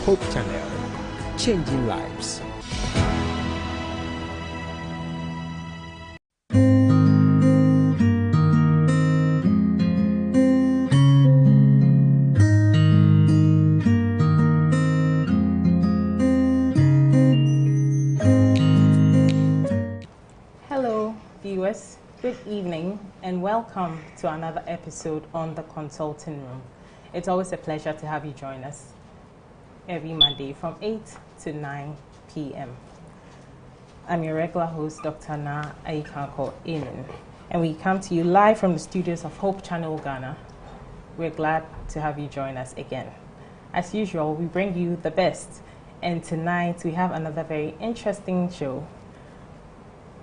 Hope Channel, changing lives. Hello, viewers. Good evening and welcome to another episode on the Consulting Room. It's always a pleasure to have you join us every Monday from 8 to 9 p.m. I'm your regular host, Dr. Na Aikanko Amen, and we come to you live from the studios of Hope Channel, Ghana. We're glad to have you join us again. As usual, we bring you the best, and tonight we have another very interesting show.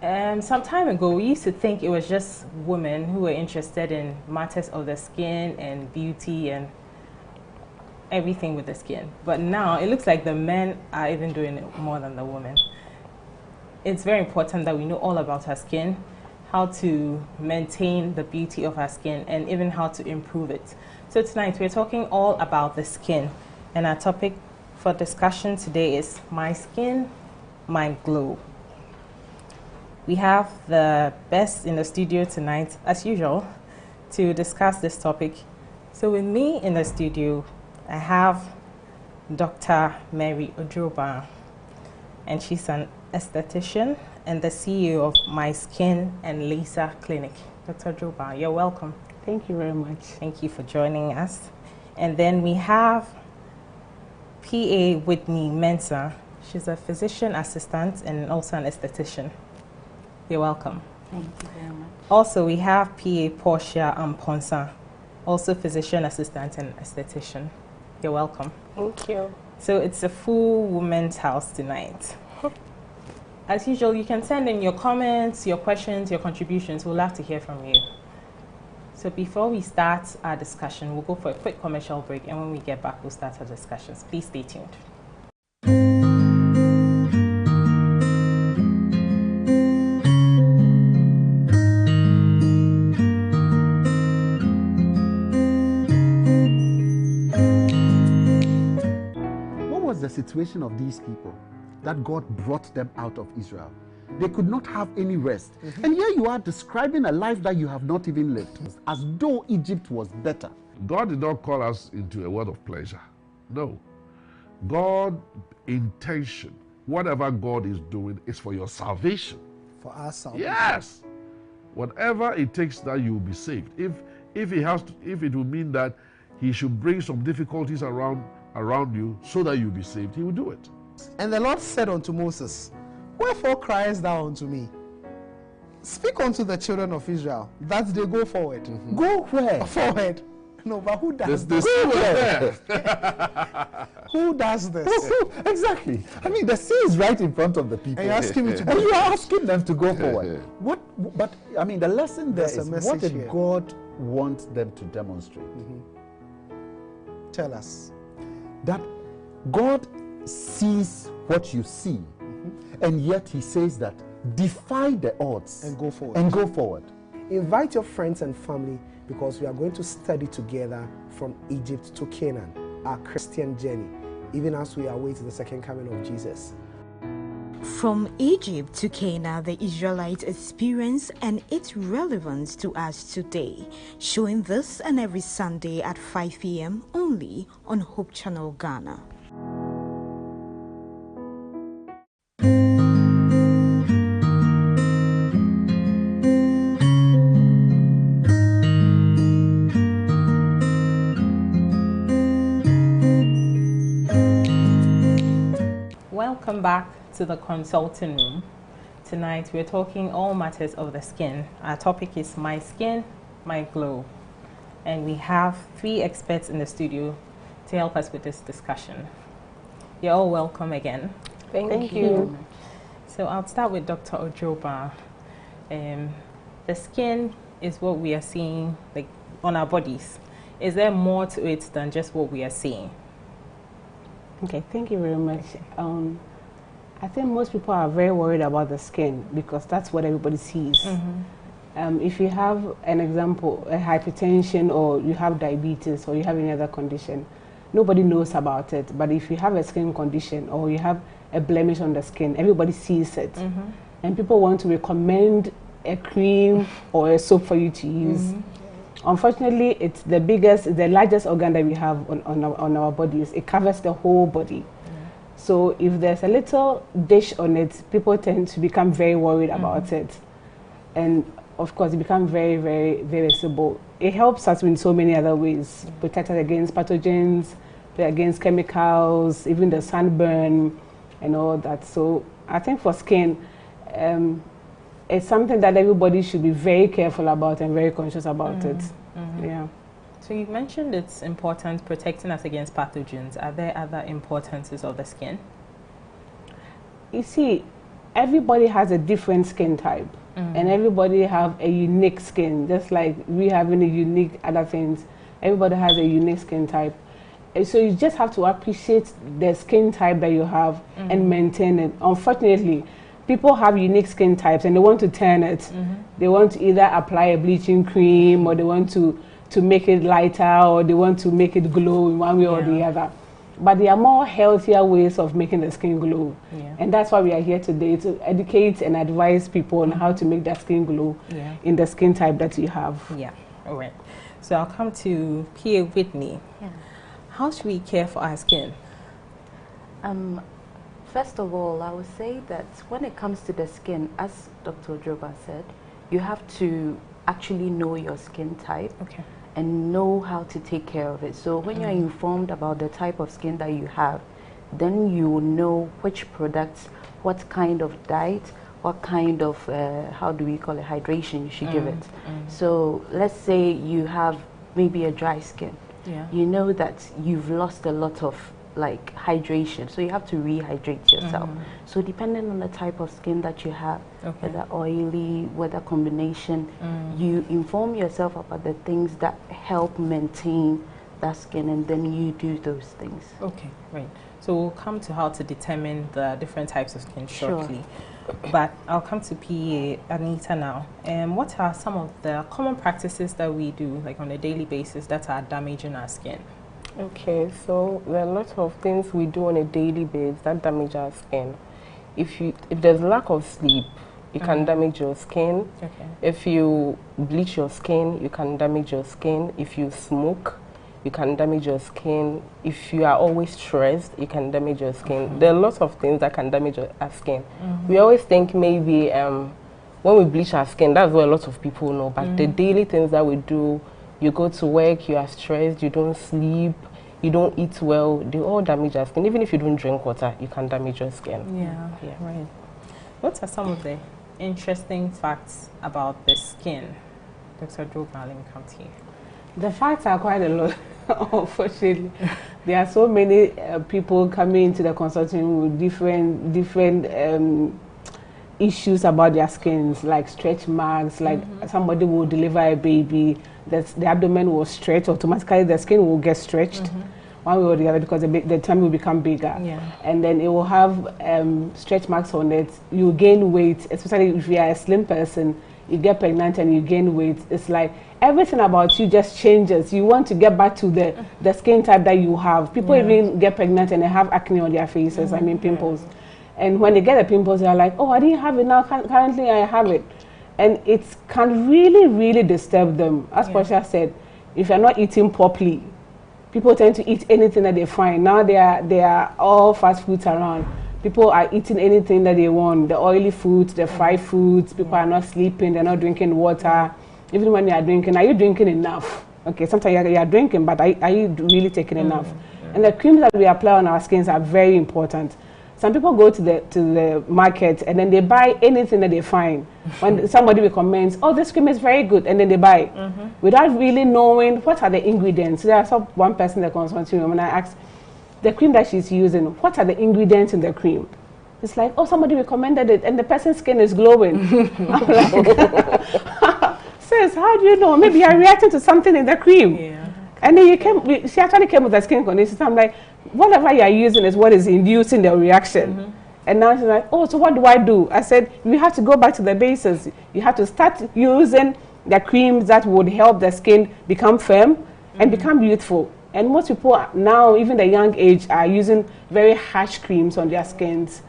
Some time ago, we used to think it was just women who were interested in matters of the skin and beauty and everything with the skin. But now it looks like the men are even doing it more than the women. It's very important that we know all about our skin, how to maintain the beauty of our skin, and even how to improve it. So tonight we're talking all about the skin, and our topic for discussion today is My Skin, My Glow. We have the best in the studio tonight, as usual, to discuss this topic. So with me in the studio, I have Dr. Mary Odroba, and she's an esthetician and the CEO of My Skin and Laser Clinic. Dr. Odroba, you're welcome. Thank you very much. Thank you for joining us. And then we have PA Whitney Mensah. She's a physician assistant and also an esthetician. You're welcome. Thank you very much. Also, we have PA Portia Amponsa, also physician assistant and esthetician. You're welcome. Thank you. So it's a full women's house tonight. As usual, you can send in your comments, your questions, your contributions. We'll love to hear from you. So before we start our discussion, we'll go for a quick commercial break, and when we get back, we'll start our discussions. Please stay tuned. The situation of these people that God brought them out of Israel. They could not have any rest. And here you are describing a life that you have not even lived, as though Egypt was better. God did not call us into a world of pleasure. No. God's intention, whatever God is doing, is for your salvation. For our salvation. Yes. Whatever it takes that you will be saved. If it will mean that He should bring some difficulties around you so that you be saved, He will do it. And the Lord said unto Moses, Wherefore criest thou unto me? Speak unto the children of Israel that they go forward. Go where? Forward. No, but who does this? Go where? Who does this? Exactly. I mean, the sea is right in front of the people. And you're asking me to And go. you are asking them to go forward. But I mean, the lesson there There's a is, message what did here. God want them to demonstrate? Tell us. That God sees what you see, and yet He says that defy the odds And go forward. And go forward. Invite your friends and family, because we are going to study together from Egypt to Canaan, our Christian journey, even as we await the second coming of Jesus. From Egypt to Canaan, the Israelites experience and its relevance to us today. Showing this and every Sunday at 5 p.m. only on Hope Channel, Ghana. Welcome back to the Consulting Room. Tonight we're talking all matters of the skin. Our topic is My Skin, My Glow. And we have 3 experts in the studio to help us with this discussion. You're all welcome again. Thank you. So I'll start with Dr. Odroba. The skin is what we are seeing like on our bodies. Is there more to it than just what we are seeing? Okay, thank you very much. I think most people are very worried about the skin because that's what everybody sees. If you have an example, a hypertension, or you have diabetes, or you have any other condition, nobody knows about it. But if you have a skin condition or you have a blemish on the skin, everybody sees it. And people want to recommend a cream or a soap for you to use. Unfortunately, it's the largest organ that we have on our bodies. It covers the whole body. So if there's a little dish on it, people tend to become very worried about it. And of course, it becomes very, very, very visible. It helps us in so many other ways. Protect us against pathogens, against chemicals, even the sunburn and all that. So I think for skin, it's something that everybody should be very careful about and very conscious about it. Yeah. So you mentioned it's important protecting us against pathogens. Are there other importances of the skin? You see, everybody has a different skin type. And everybody have a unique skin, just like we having a unique other things. Everybody has a unique skin type. And so you just have to appreciate the skin type that you have and maintain it. Unfortunately, people have unique skin types and they want to turn it. They want to either apply a bleaching cream or they want to make it lighter or they want to make it glow in one way or the other. But there are more healthier ways of making the skin glow. And that's why we are here today, to educate and advise people on how to make their skin glow in the skin type that you have. All right. So I'll come to P.A. Whitney. How should we care for our skin? First of all, I would say that when it comes to the skin, as Dr. Droba said, you have to actually know your skin type. And know how to take care of it. So when you're informed about the type of skin that you have, then you will know which products, what kind of diet, what kind of, how do we call it, hydration you should give it. So let's say you have maybe a dry skin. You know that you've lost a lot of like hydration, so you have to rehydrate yourself. So depending on the type of skin that you have, whether oily, whether combination, you inform yourself about the things that help maintain that skin, and then you do those things. Right. So we'll come to how to determine the different types of skin shortly. But I'll come to PA Anita now. What are some of the common practices that we do, like on a daily basis, that are damaging our skin? Okay, so there are a lot of things we do on a daily basis that damage our skin. If there's lack of sleep, it can damage your skin. If you bleach your skin, you can damage your skin. If you smoke, you can damage your skin. If you are always stressed, you can damage your skin. There are lots of things that can damage our skin. We always think maybe when we bleach our skin, that's what a lot of people know, but the daily things that we do, you go to work, you are stressed, you don't sleep, you don't eat well, they all damage our skin. Even if you don't drink water, you can damage your skin. Right. What are some of the interesting facts about the skin? Dr. Droba, let me come to you. The facts are quite a lot, unfortunately. There are so many people coming into the consulting room with different issues about their skins, like stretch marks, like somebody will deliver a baby, the abdomen will stretch, automatically the skin will get stretched one way or the other because the tummy will become bigger. And then it will have stretch marks on it. You gain weight, especially if you are a slim person, you get pregnant and you gain weight. It's like everything about you just changes. You want to get back to the skin type that you have. People even get pregnant and they have acne on their faces, I mean pimples. And when they get the pimples, they're like, oh, I didn't have it now, currently I have it. And it can really, really disturb them. As Portia said, if you're not eating properly, people tend to eat anything that they find. Now they are all fast foods around. People are eating anything that they want, the oily foods, the fried foods. People are not sleeping, they're not drinking water. Even when you are drinking, are you drinking enough? Okay, sometimes you are drinking, but are you really taking enough? And the creams that we apply on our skins are very important. Some people go to the market and then they buy anything that they find. When somebody recommends, oh, this cream is very good, and then they buy it without really knowing what are the ingredients. There I saw one person in the consulting room and I asked, the cream that she's using, what are the ingredients in the cream? It's like, oh, somebody recommended it and the person's skin is glowing. I'm like, sis, how do you know? Maybe you're reacting to something in the cream. And then she actually came with a skin condition. So I'm like, whatever you're using is what is inducing the reaction. And now she's like, oh, so what do I do? I said, we have to go back to the basics. You have to start using the creams that would help the skin become firm and become youthful. And most people now, even the young age, are using very harsh creams on their skins.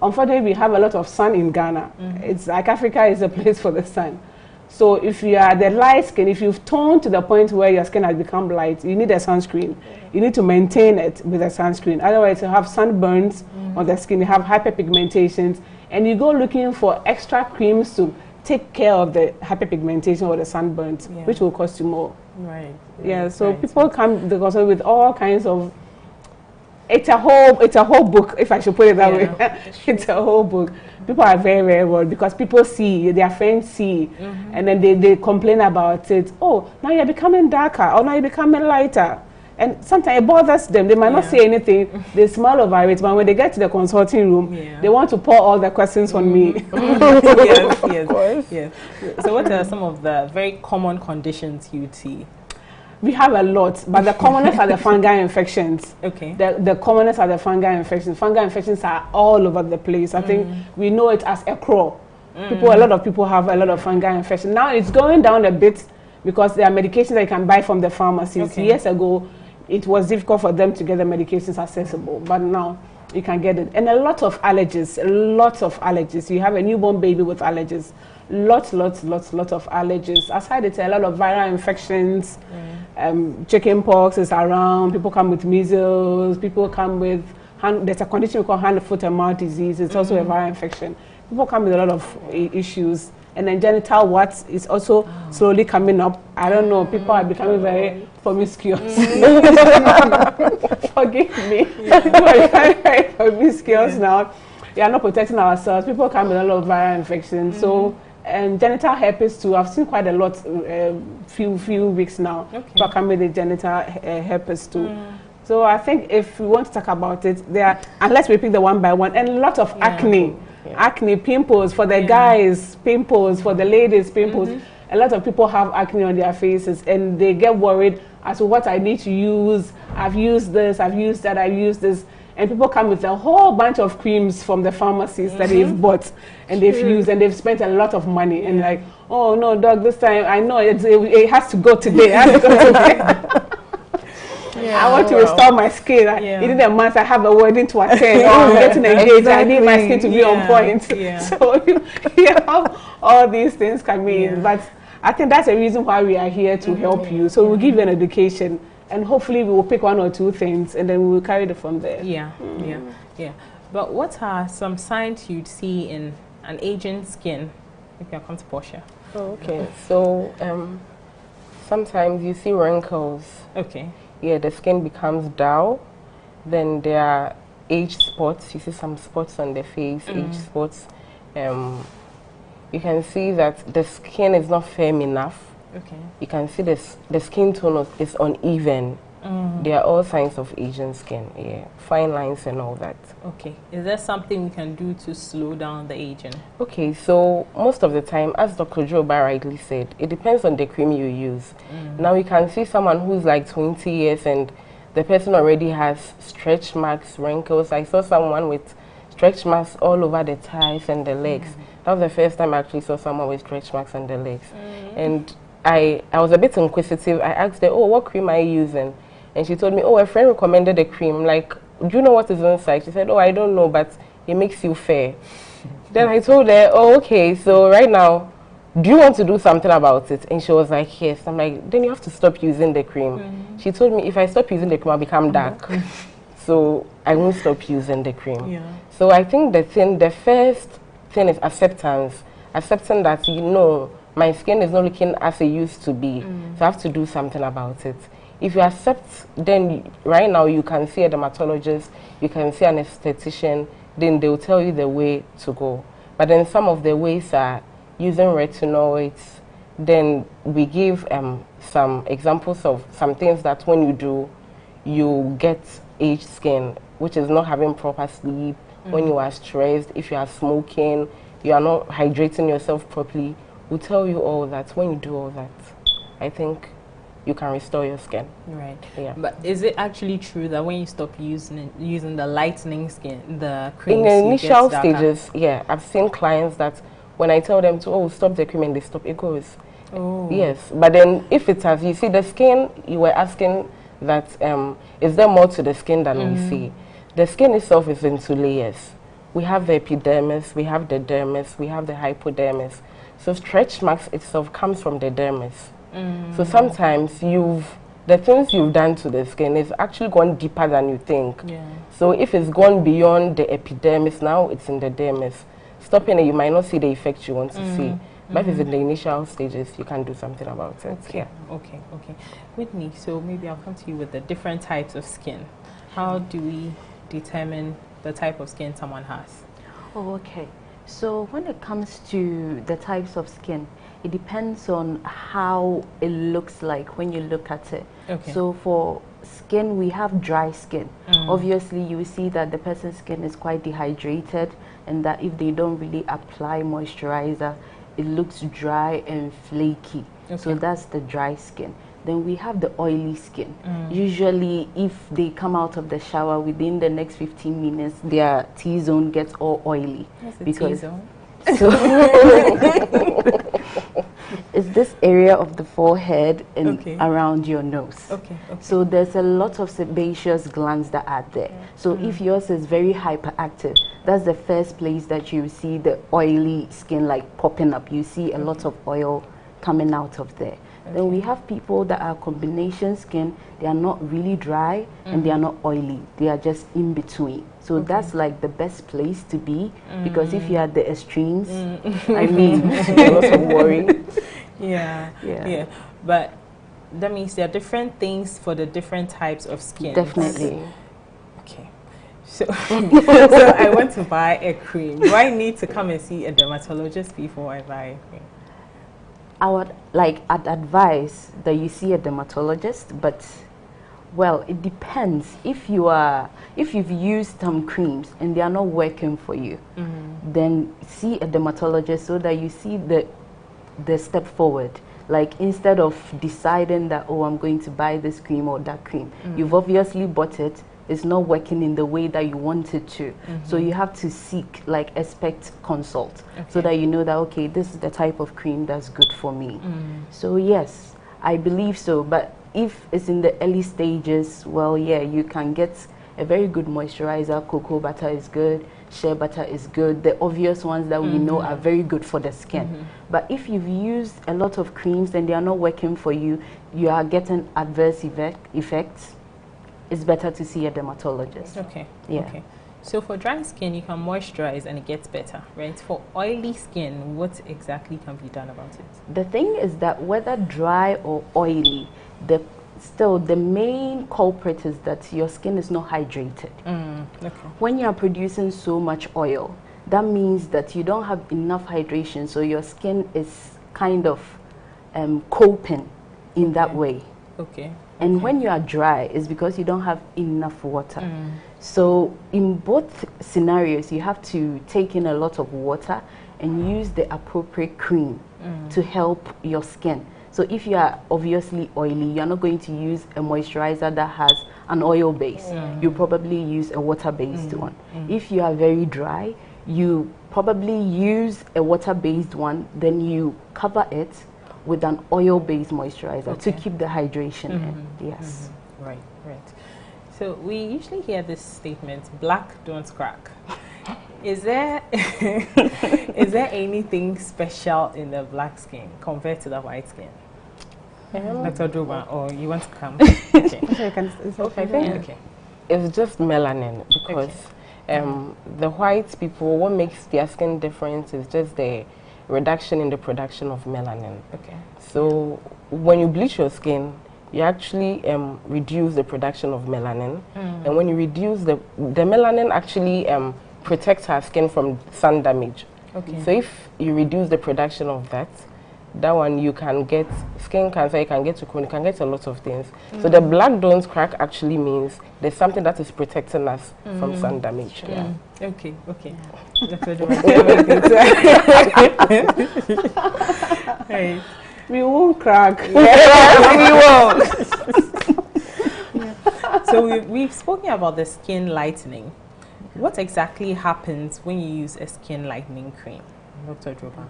Unfortunately, we have a lot of sun in Ghana. It's like Africa is a place for the sun. So if you are the light skin, if you've toned to the point where your skin has become light, you need a sunscreen. You need to maintain it with a sunscreen. Otherwise, you have sunburns on the skin, you have hyperpigmentations, and you go looking for extra creams to take care of the hyperpigmentation or the sunburns, which will cost you more. Right. Yeah, so people come because with all kinds of, it's a whole book, if I should put it that way. It's a whole book. People are very, very worried because people see, their friends see, and then they complain about it. Oh, now you're becoming darker, or now you're becoming lighter. And sometimes it bothers them. They might not say anything. They smile over it, but when they get to the consulting room, they want to pour all the questions on me. Yes. So what are some of the very common conditions you see? We have a lot, but the commonest are the fungal infections. Okay. The commonest are the fungal infections. Fungal infections are all over the place. I think we know it as a crawl. A lot of people have a lot of fungal infection. Now it's going down a bit because there are medications that you can buy from the pharmacies. Years ago, it was difficult for them to get the medications accessible, but now you can get it. And a lot of allergies. You have a newborn baby with allergies. Lots of allergies. Aside it, a lot of viral infections. Chicken pox is around. People come with measles. People come with there's a condition we call hand, foot, and mouth disease. It's also a viral infection. People come with a lot of issues. And then genital warts is also slowly coming up. I don't know. People are becoming very promiscuous. Forgive me. People are becoming very promiscuous now. We are not protecting ourselves. People come with a lot of viral infections. So. And genital herpes too. I've seen quite a lot, few weeks now. People come with the genital herpes too. So I think if we want to talk about it, and let's repeat the one by one. And a lot of acne, pimples for the guys, pimples for the ladies, pimples. A lot of people have acne on their faces, and they get worried as to what I need to use. I've used this, I've used that, I've used this. And people come with a whole bunch of creams from the pharmacies that they've bought and they've used, and they've spent a lot of money. And like, oh no, doc, this time I know it has to go today. It has to go today. I want to restore my skin. In a month, I have a wedding to attend. I'm getting engaged. I need my skin to be on point. So you have all these things coming in. But I think that's the reason why we are here to help you. So we'll give you an education. And hopefully we will pick one or two things, and then we will carry it from there. Yeah. But what are some signs you'd see in an aging skin? If you come to Portia. Okay. So sometimes you see wrinkles. Okay. Yeah, the skin becomes dull. Then there are age spots. You see some spots on the face, age spots. You can see that the skin is not firm enough. Okay. You can see the skin tone is uneven. There are all signs of aging skin, fine lines and all that. Okay. Is there something we can do to slow down the aging? Okay, so most of the time, as Dr. Joba rightly said, it depends on the cream you use. Now you can see someone who's like 20 years and the person already has stretch marks, wrinkles. I saw someone with stretch marks all over the thighs and the legs. That was the first time I actually saw someone with stretch marks on the legs. And I was a bit inquisitive. I asked her, oh, what cream are you using? And she told me, oh, a friend recommended a cream. Like, do you know what is inside? She said, oh, I don't know, but it makes you fair. Then I told her, oh, okay, so right now, do you want to do something about it? And she was like, yes. I'm like, then you have to stop using the cream. She told me, if I stop using the cream, I'll become dark. So I won't stop using the cream. So I think the first thing is acceptance. Accepting that, you know, my skin is not looking as it used to be. So I have to do something about it. If you accept, then right now you can see a dermatologist, you can see an esthetician, then they'll tell you the way to go. But then some of the ways are using retinoids. Then we give some examples of some things that when you do, you get aged skin, which is not having proper sleep, when you are stressed, if you are smoking, you are not hydrating yourself properly. We'll tell you all that. When you do all that, I think you can restore your skin. Right. Yeah. But is it actually true that when you stop using the lightening skin, the creams, in the initial stages, I've seen clients that when I tell them to stop the cream and they stop, it goes. Yes. But then if it has, you see the skin, you were asking that is there more to the skin than we see. The skin itself is into layers. We have the epidermis, we have the dermis, we have the hypodermis. So stretch marks itself comes from the dermis. So sometimes the things you've done to the skin is actually gone deeper than you think. So if it's gone beyond the epidermis, now it's in the dermis. Stopping it, you might not see the effect you want to see. But if it's in the initial stages, you can do something about it. Okay. Whitney, so maybe I'll come to you with the different types of skin. How do we determine the type of skin someone has? Okay. So when it comes to the types of skin, it depends on how it looks like when you look at it. So for skin, we have dry skin. Obviously, you will see that the person's skin is quite dehydrated, and that if they don't really apply moisturizer, it looks dry and flaky. So that's the dry skin. Then we have the oily skin. Usually, if they come out of the shower within the next 15 minutes, their T-zone gets all oily. What's the because T-zone? So it's this area of the forehead and around your nose. So there's a lot of sebaceous glands that are there. So if yours is very hyperactive, that's the first place that you see the oily skin like popping up. You see a lot of oil coming out of there. Then we have people that are combination skin. They are not really dry and they are not oily. They are just in between. So that's like the best place to be, because if you are at the extremes, I mean, a lot of worry. Yeah. But that means there are different things for the different types of skin. Definitely. Okay. So, so I want to buy a cream. Do I need to come and see a dermatologist before I buy a cream? I'd advise that you see a dermatologist, but well, it depends. If you've used some creams and they are not working for you, then see a dermatologist so that you see the step forward. Like, instead of deciding that, oh, I'm going to buy this cream or that cream, you've obviously bought it. It's not working in the way that you want it to. So you have to seek, like, expert consult, so that you know that, okay, this is the type of cream that's good for me. So yes, I believe so. But if it's in the early stages, well, yeah, you can get a very good moisturizer. Cocoa butter is good. Shea butter is good. The obvious ones that we know are very good for the skin. But if you've used a lot of creams and they are not working for you, you are getting adverse effects, it's better to see a dermatologist. Okay. So for dry skin, you can moisturize and it gets better, right? For oily skin, what exactly can be done about it? The thing is that whether dry or oily, the main culprit is that your skin is not hydrated. When you are producing so much oil, that means that you don't have enough hydration, so your skin is kind of coping in that way. And when you are dry, it's because you don't have enough water. So in both scenarios, you have to take in a lot of water and use the appropriate cream to help your skin. So if you are obviously oily, you're not going to use a moisturizer that has an oil base. You probably use a water-based one. If you are very dry, you probably use a water-based one, then you cover it with an oil-based moisturizer to keep the hydration in. Yes. Right. So we usually hear this statement, black don't crack. Is there anything special in the black skin compared to the white skin? Dr. Droba, or you want to come? It's just melanin, because the white people, what makes their skin different is just the reduction in the production of melanin. So when you bleach your skin, you actually reduce the production of melanin, and when you reduce the melanin actually protects our skin from sun damage. So if you reduce the production of that one, you can get skin cancer, you can get to you can get a lot of things. So the black don't crack actually means there's something that is protecting us from sun damage. Okay. Hey, we won't crack. We won't. So we've spoken about the skin lightening. What exactly happens when you use a skin lightening cream, Dr. Droba?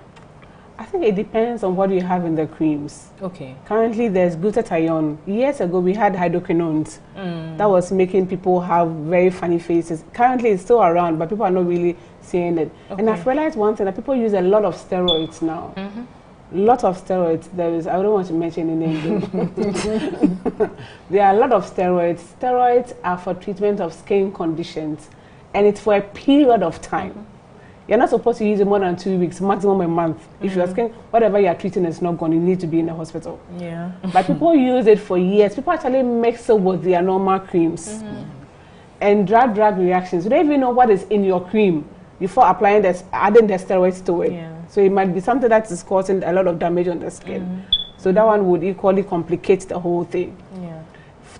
I think it depends on what you have in the creams. Okay. Currently, there's glutathione. Years ago, we had hydroquinones. That was making people have very funny faces. Currently, it's still around, but people are not really seeing it. Okay. And I've realized one thing, that people use a lot of steroids now. Lot of steroids. I don't want to mention any name. There are a lot of steroids. Steroids are for treatment of skin conditions, and it's for a period of time. You're not supposed to use it more than 2 weeks, maximum a month. If your skin, whatever you're treating is not gone, you need to be in the hospital. Yeah. But people use it for years. People actually mix it with their normal creams. And drug reactions. You don't even know what is in your cream before adding the steroids to it. Yeah. So it might be something that is causing a lot of damage on the skin. So that one would equally complicate the whole thing. Yeah.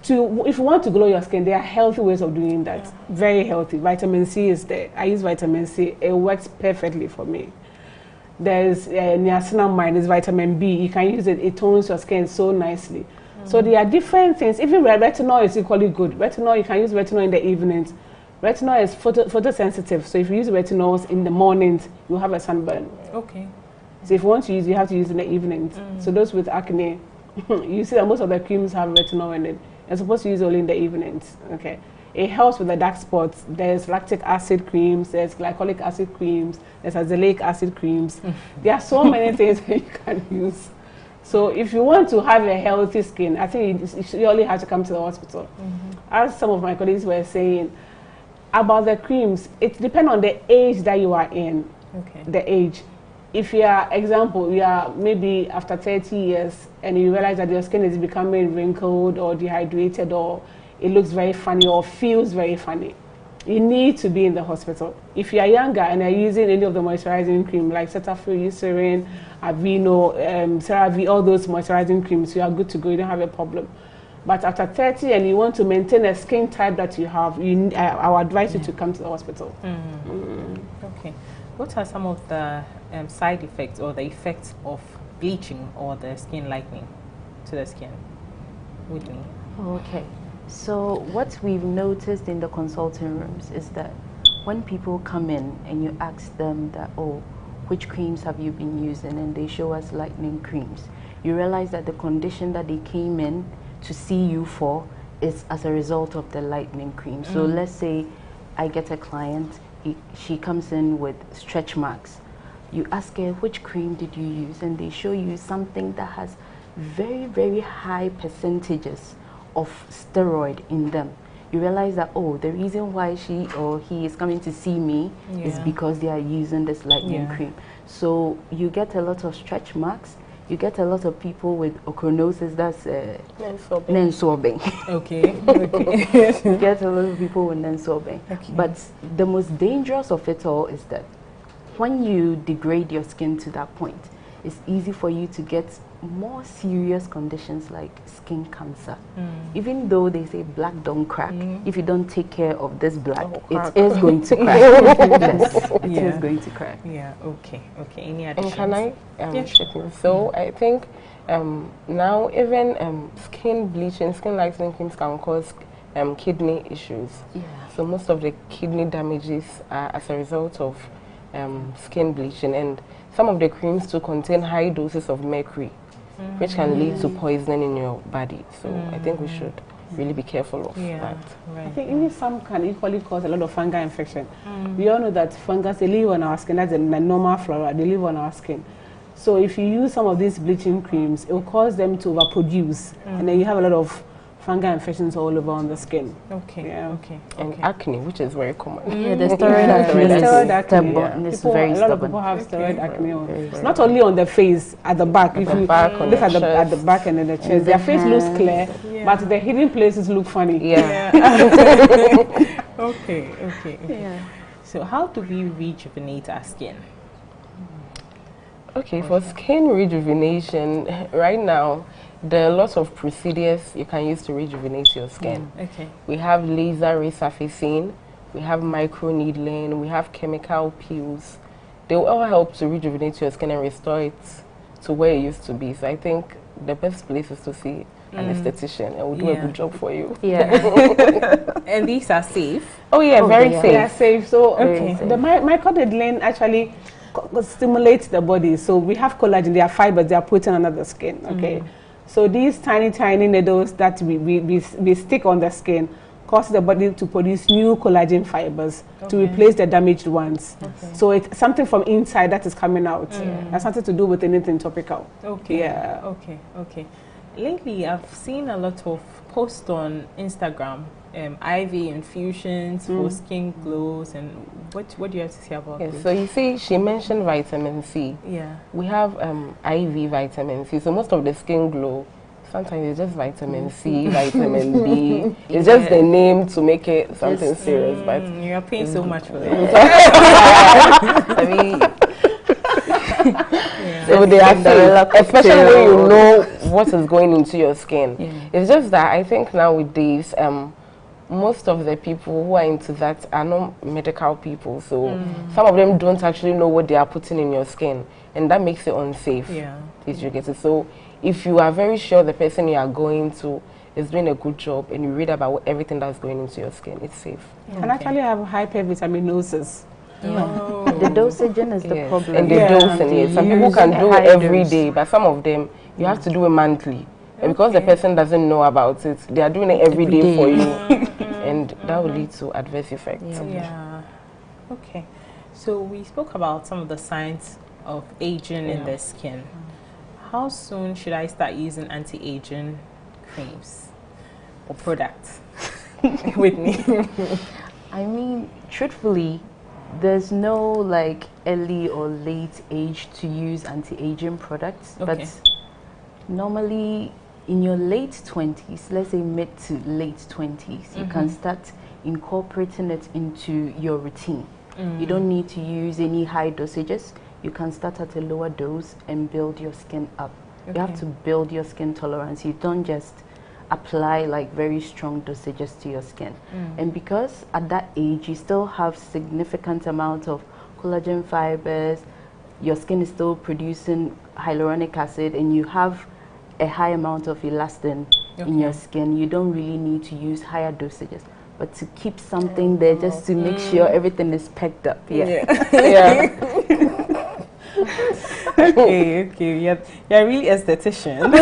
If you want to glow your skin, there are healthy ways of doing that. Very healthy. Vitamin C is there. I use vitamin C. It works perfectly for me. There's niacinamide, there's vitamin B. You can use it. It tones your skin so nicely. So there are different things. Even retinol is equally good. Retinol, you can use retinol in the evenings. Retinol is photosensitive. So if you use retinols in the mornings, you have a sunburn. Okay. So if you want to use, you have to use it in the evenings. So those with acne, you see that most of the creams have retinol in it. You're supposed to use it only in the evenings. Okay. It helps with the dark spots. There's lactic acid creams, there's glycolic acid creams, there's azelaic acid creams. There are so many things that you can use. So if you want to have a healthy skin, I think you only have to come to the hospital. As some of my colleagues were saying, about the creams, it depends on the age that you are in. Okay. The age. If you are, example, you are maybe after 30 years and you realize that your skin is becoming wrinkled or dehydrated or it looks very funny or feels very funny, you need to be in the hospital. If you are younger and are using any of the moisturizing cream like Cetaphil, Eucerin, Aveeno, CeraVe, all those moisturizing creams, you are good to go, you don't have a problem. But after 30 and you want to maintain a skin type that you have, I would advise you to come to the hospital. Okay. What are some of the side effects or the effects of bleaching or the skin lightening to the skin? Whitney? Okay. So what we've noticed in the consulting rooms is that when people come in and you ask them that, oh, which creams have you been using, and they show us lightening creams, you realize that the condition that they came in to see you for is as a result of the lightening cream. So let's say I get a client, she comes in with stretch marks. You ask her, which cream did you use? And they show you something that has very, very high percentages of steroid in them. You realize that, oh, the reason why she or he is coming to see me is because they are using this lightening cream. So you get a lot of stretch marks. You get a lot of people with ochronosis, that's Nensorbing. Okay. You get a lot of people with Nensorbing. Okay. But the most dangerous of it all is that when you degrade your skin to that point, it's easy for you to get more serious conditions like skin cancer. Even though they say black don't crack, if you don't take care of this black, it is going to crack. Yes, it is going to crack. Yeah, okay. Any additions? And can I chip in? So I think now even skin bleaching, skin lightening creams can cause kidney issues. Yeah. So most of the kidney damages are as a result of skin bleaching, and some of the creams too contain high doses of mercury, which can lead to poisoning in your body. So I think we should really be careful of that. Right. I think even some can equally cause a lot of fungal infection. We all know that fungus, they live on our skin, that's the normal flora, they live on our skin. So if you use some of these bleaching creams, it will cause them to overproduce, and then you have a lot of fungal infections all over on the skin. Okay. Yeah. Okay. And acne, which is very common. Yeah, the steroid acne is stubborn. A lot of people have steroid acne. Not only on the face, at the back. If you look at the back and in the chest, their face looks clear, but the hidden places look funny. Yeah. Okay. Yeah. So how do we rejuvenate our skin? Okay, for skin rejuvenation, right now, there are lots of procedures you can use to rejuvenate your skin. Okay. We have laser resurfacing, we have microneedling, we have chemical peels. They will all help to rejuvenate your skin and restore it to where it used to be. So I think the best place is to see an esthetician, and we'll do a good job for you. Yeah. And these are safe? Oh yeah, very safe. They are safe. So the microneedling actually, stimulates the body. So we have collagen, they are fibers, they are protein under the skin, okay? So these tiny needles that we stick on the skin cause the body to produce new collagen fibers to replace the damaged ones. So it's something from inside that is coming out. That's nothing to do with anything topical. Okay. Lately, I've seen a lot of posts on Instagram, IV infusions for skin glows, and what do you have to say about this? So you see, she mentioned vitamin C. Yeah. We have IV vitamin C. So most of the skin glow, sometimes it's just vitamin C, vitamin B. It's just the name to make it something serious. But you're paying so much for it. I mean, so they are saying, especially when you know what is going into your skin. It's just that I think nowadays, most of the people who are into that are not medical people. So some of them don't actually know what they are putting in your skin, and that makes it unsafe. If you get it. So if you are very sure the person you are going to is doing a good job, and you read about everything that's going into your skin, it's safe. And actually have hypervitaminosis. The dosaging is the problem. And the dosing, some people can do it every day, but some of them you have to do it monthly. And because the person doesn't know about it, they are doing it every day for you, and that will lead to adverse effects. Okay. So we spoke about some of the signs of aging in the skin. How soon should I start using anti-aging creams or products with me? I mean, truthfully, there's no like early or late age to use anti-aging products, but normally in your late 20s, let's say mid to late 20s, you can start incorporating it into your routine. You don't need to use any high dosages. You can start at a lower dose and build your skin up. You have to build your skin tolerance. You don't just apply like very strong dosages to your skin. And because at that age you still have significant amount of collagen fibers, your skin is still producing hyaluronic acid, and you have a high amount of elastin in your skin, you don't really need to use higher dosages. But to keep something there just to make sure everything is pegged up. Okay, you're really esthetician.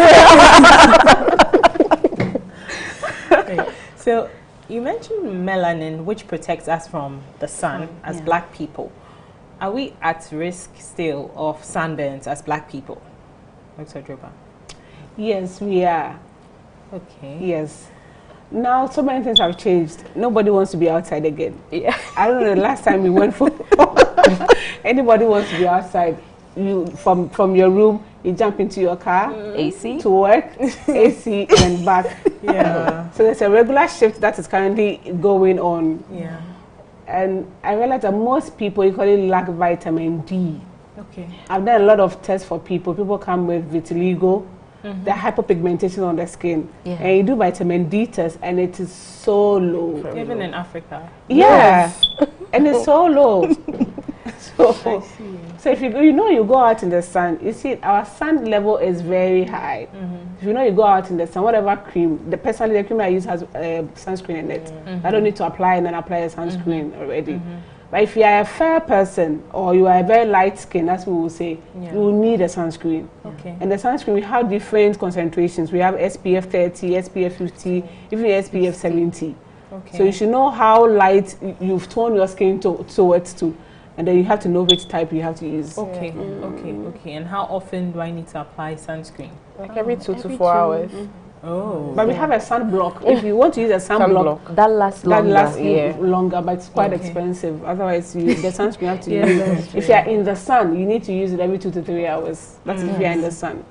So you mentioned melanin, which protects us from the sun as black people. Are we at risk still of sunburns as black people, Dr. Droba? Yes, we are. Okay. Yes. Now, so many things have changed. Nobody wants to be outside again. I don't know, the last time we went for anybody wants to be outside. You from your room, you jump into your car, AC to work, AC and back. So there's a regular shift that is currently going on. And I realized that most people equally lack vitamin D. I've done a lot of tests for people. People come with vitiligo, the hyperpigmentation on the skin, and you do vitamin D test, and it is so low. Even in Africa. And it's so low. So if you go out in the sun, you see our sun level is very high. If you go out in the sun, whatever cream, the cream I use has sunscreen in it. I don't need to apply and then apply a sunscreen already. But if you are a fair person or you are a very light skin, that's what we will say, you will need a sunscreen. And the sunscreen, we have different concentrations. We have SPF 30, SPF 50, even SPF 70. So you should know how light you've toned your skin towards to. And then you have to know which type you have to use. Okay. And how often do I need to apply sunscreen? Like every 2 to 4 hours. But we have a sunblock. If you want to use a sunblock, that lasts longer, but it's quite expensive. Otherwise, the sunscreen you have to use. If you are in the sun, you need to use it every 2 to 3 hours. That's if you are in the sun.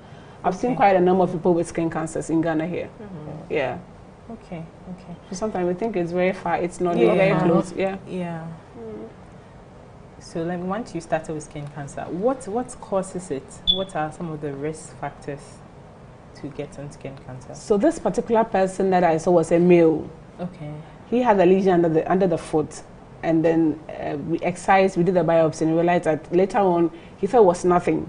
I've seen quite a number of people with skin cancers in Ghana here. Okay. So sometimes we think it's very far. It's not very close. So once you started with skin cancer, what causes it? What are some of the risk factors to get on skin cancer? So this particular person that I saw was a male. He had a lesion under the foot, and then we excised. We did a biopsy and realized that later on he thought it was nothing.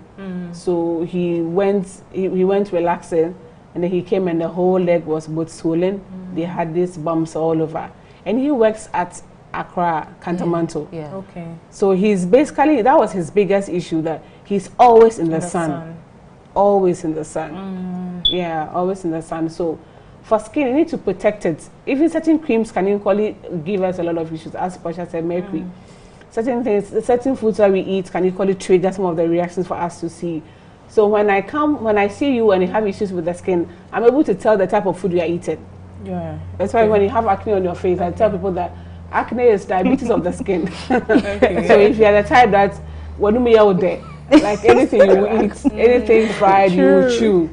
So he went relaxing, and then he came and the whole leg was both swollen. They had these bumps all over, and he works at Accra, Kantamanto. Yeah. Okay. So he's basically, that was his biggest issue, that he's always in the sun. Always in the sun. Yeah, always in the sun. So for skin, you need to protect it. Even certain creams can equally give us a lot of issues, as Portia said, mercury. Certain things, certain foods that we eat can equally trigger some of the reactions for us to see. So when I see you and you have issues with the skin, I'm able to tell the type of food you are eating. Yeah. That's why when you have acne on your face, I tell people that acne is diabetes of the skin. Okay. So if you're the type that, like anything you will eat, anything fried, you will chew.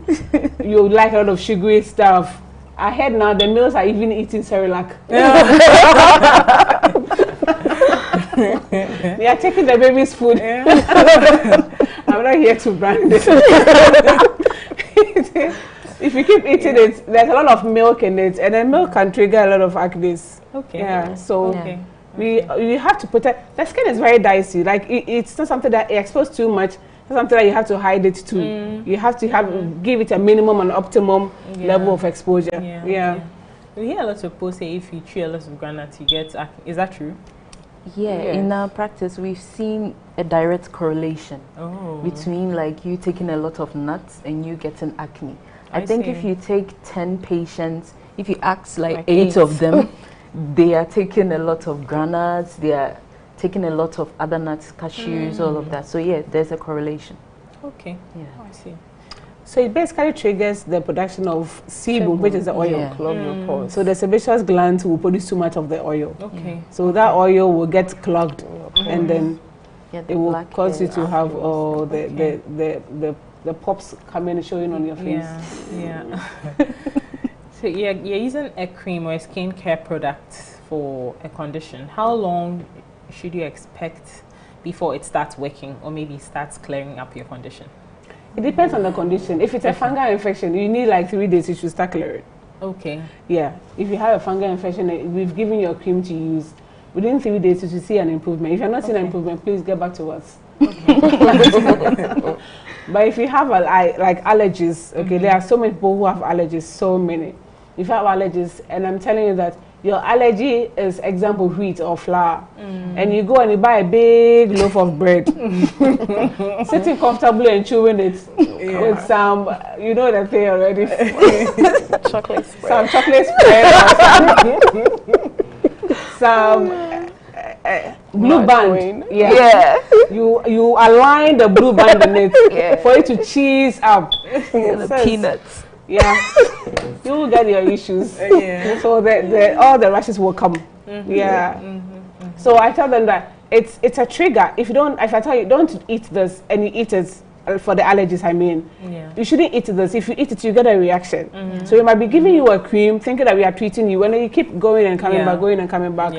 You like a lot of sugary stuff. I heard now the males are even eating Cerelac. They are taking the baby's food. I'm not here to brand it. If you keep eating it, there's a lot of milk in it, and then milk can trigger a lot of acne. Okay. Yeah. So we have to protect. The skin is very dicey. Like it's not something that exposed too much. It's something that you have to hide it to. You have to give it a minimum and optimum level of exposure. Yeah. We hear a lot of people say if you chew a lot of granite, you get acne. Is that true? Yeah, in our practice, we've seen a direct correlation between like you taking a lot of nuts and you getting acne. I think if you take 10 patients, if you ask like 8 of them, they are taking a lot of granules, they are taking a lot of other nuts, cashews, all of that. So yeah, there's a correlation. Okay. Yeah. Oh, I see. So it basically triggers the production of sebum, which is the oil. So the sebaceous glands will produce too much of the oil. Okay. So that oil will get clogged, and then it will cause you to have the pops coming showing on your face. Yeah. So you're using a cream or a skincare product for a condition. How long should you expect before it starts working, or maybe starts clearing up your condition? It depends on the condition. If it's a fungal infection, you need like 3 days, you should start clearing. Okay. Yeah. If you have a fungal infection, we've given you a cream to use. Within 3 days, you should see an improvement. If you're not seeing an improvement, please get back to us. But if you have like allergies, there are so many people who have allergies, so many. If you have allergies, and I'm telling you that your allergy is example wheat or flour, and you go and you buy a big loaf of bread, sitting comfortably and chewing it with some, you know the thing already, chocolate spread. Some chocolate spread, or some blue band. You align the blue band in it for it to cheese up. The peanuts. Yeah, you will get your issues. So all the rashes will come. So I tell them that it's a trigger. If I tell you don't eat this and you eat it for the allergies, you shouldn't eat this. If you eat it, you get a reaction. So we might be giving you a cream, thinking that we are treating you, and then you keep going and coming back, going and coming back.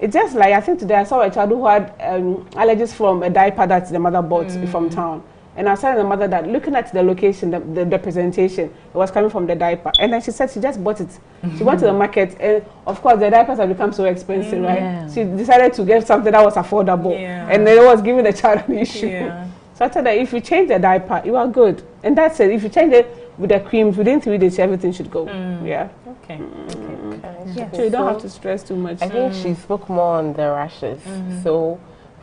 It's just like, I think today I saw a child who had allergies from a diaper that the mother bought from town. And I was telling the mother that looking at the location, the presentation, it was coming from the diaper. And then she said she just bought it. She went to the market, and of course the diapers have become so expensive, right? She decided to get something that was affordable. And then it was giving the child an issue. So I told her, if you change the diaper, you are good. And that's it. If you change it with the creams, within 3 days, everything should go. Okay. So you don't have to stress too much. I think she spoke more on the rashes. So